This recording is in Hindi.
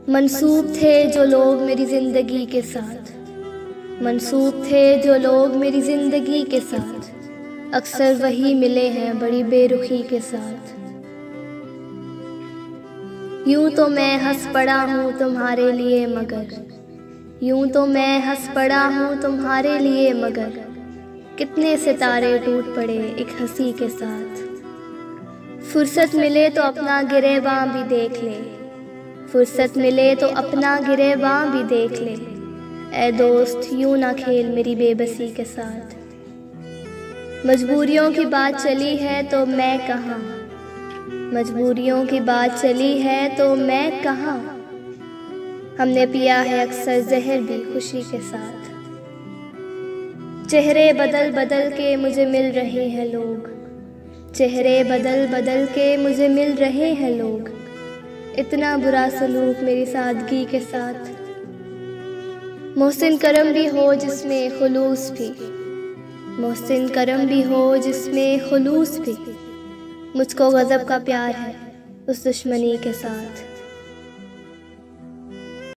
मंसूब थे जो लोग मेरी ज़िंदगी के साथ, मंसूब थे जो लोग मेरी ज़िंदगी के साथ, अक्सर वही मिले हैं बड़ी बेरुखी के साथ। यूं तो मैं हंस पड़ा हूँ तुम्हारे लिए मगर, यूं तो मैं हंस पड़ा हूँ तुम्हारे लिए मगर, कितने सितारे टूट पड़े एक हंसी के साथ। फुर्सत मिले तो अपना गिरेबां भी देख ले, फुर्सत मिले तो अपना गिरेबां भी देख ले, ऐ दोस्त यूं ना खेल मेरी बेबसी के साथ। मजबूरियों की बात चली है तो मैं कहाँ, मजबूरियों की बात चली है तो मैं कहाँ, हमने पिया है अक्सर जहर भी खुशी के साथ। चेहरे बदल बदल के मुझे मिल रहे हैं लोग, चेहरे बदल बदल के मुझे मिल रहे हैं लोग, इतना बुरा सलूक मेरी सादगी के साथ। मोहसिन करम भी हो जिसमें खुलूस भी, मोहसिन करम भी हो जिसमें खुलूस भी, मुझको गज़ब का प्यार है उस दुश्मनी के साथ।